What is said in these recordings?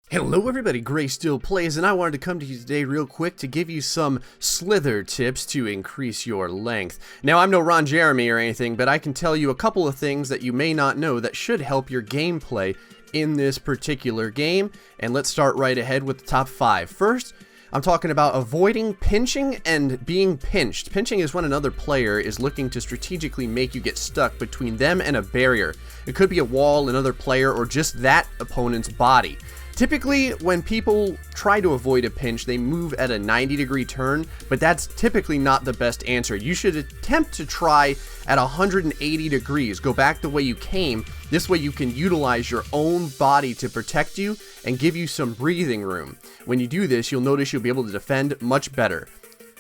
Hello everybody, GrayStillPlays, and I wanted to come to you today real quick to give you some slither tips to increase your length. Now, I'm no Ron Jeremy or anything, but I can tell you a couple of things that you may not know that should help your gameplay in this particular game, and let's start right ahead with the top 5. First, I'm talking about avoiding pinching and being pinched. Pinching is when another player is looking to strategically make you get stuck between them and a barrier. It could be a wall, another player, or just that opponent's body. Typically, when people try to avoid a pinch, they move at a 90-degree turn, but that's typically not the best answer. You should attempt to try at 180 degrees. Go back the way you came. This way you can utilize your own body to protect you and give you some breathing room. When you do this, you'll notice you'll be able to defend much better.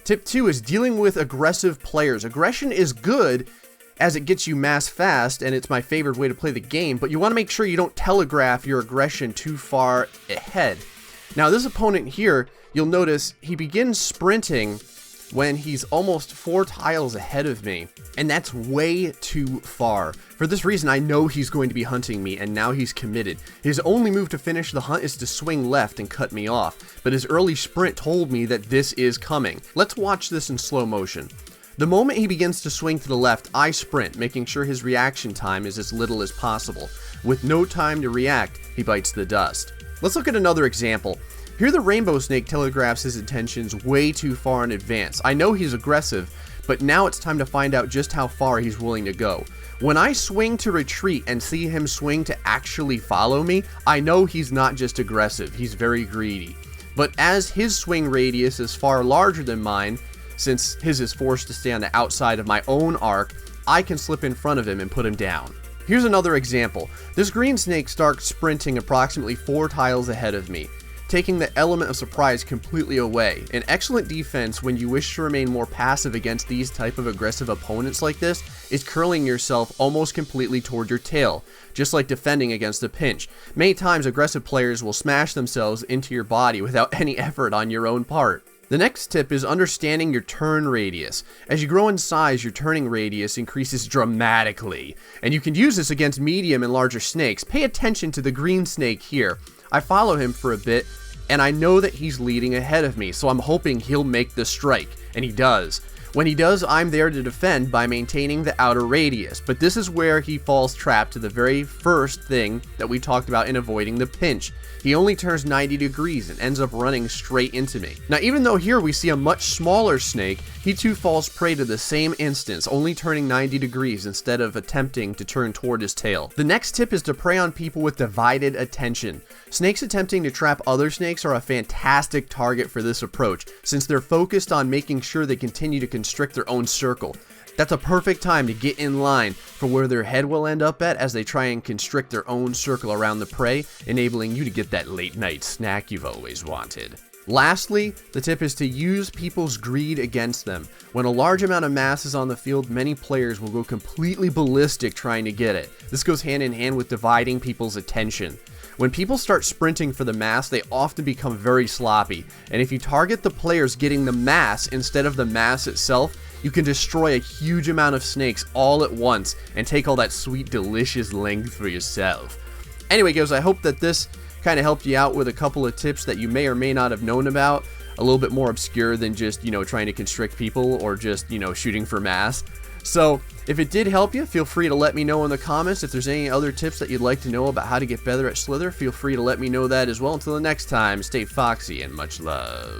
Tip 2 is dealing with aggressive players. Aggression is good as it gets you mass fast, and it's my favorite way to play the game, but you want to make sure you don't telegraph your aggression too far ahead. Now, this opponent here, you'll notice he begins sprinting when he's almost 4 tiles ahead of me, and that's way too far. For this reason, I know he's going to be hunting me, and now he's committed. His only move to finish the hunt is to swing left and cut me off, but his early sprint told me that this is coming. Let's watch this in slow motion. The moment he begins to swing to the left, I sprint, making sure his reaction time is as little as possible. With no time to react, he bites the dust. Let's look at another example. Here the rainbow snake telegraphs his intentions way too far in advance. I know he's aggressive, but now it's time to find out just how far he's willing to go. When I swing to retreat and see him swing to actually follow me, I know he's not just aggressive, he's very greedy. But as his swing radius is far larger than mine, since his is forced to stay on the outside of my own arc, I can slip in front of him and put him down. Here's another example. This green snake starts sprinting approximately 4 tiles ahead of me, taking the element of surprise completely away. An excellent defense when you wish to remain more passive against these type of aggressive opponents like this is curling yourself almost completely toward your tail, just like defending against a pinch. Many times aggressive players will smash themselves into your body without any effort on your own part. The next tip is understanding your turn radius. As you grow in size, your turning radius increases dramatically, and you can use this against medium and larger snakes. Pay attention to the green snake here. I follow him for a bit, and I know that he's leading ahead of me, so I'm hoping he'll make the strike, and he does. When he does, I'm there to defend by maintaining the outer radius, but this is where he falls trapped to the very first thing that we talked about in avoiding the pinch. He only turns 90 degrees and ends up running straight into me. Now, even though here we see a much smaller snake, he too falls prey to the same instance, only turning 90 degrees instead of attempting to turn toward his tail. The next tip is to prey on people with divided attention. Snakes attempting to trap other snakes are a fantastic target for this approach, since they're focused on making sure they continue to constrict their own circle. That's a perfect time to get in line for where their head will end up at as they try and constrict their own circle around the prey, enabling you to get that late night snack you've always wanted. Lastly, the tip is to use people's greed against them. When a large amount of mass is on the field, many players will go completely ballistic trying to get it. This goes hand in hand with dividing people's attention. When people start sprinting for the mass, they often become very sloppy, and if you target the players getting the mass instead of the mass itself, you can destroy a huge amount of snakes all at once and take all that sweet, delicious length for yourself. Anyway, guys, I hope that this kind of helped you out with a couple of tips that you may or may not have known about, a little bit more obscure than just, trying to constrict people or just, shooting for mass. So, if it did help you, feel free to let me know in the comments. If there's any other tips that you'd like to know about how to get better at Slither, feel free to let me know that as well. Until the next time, stay foxy and much love.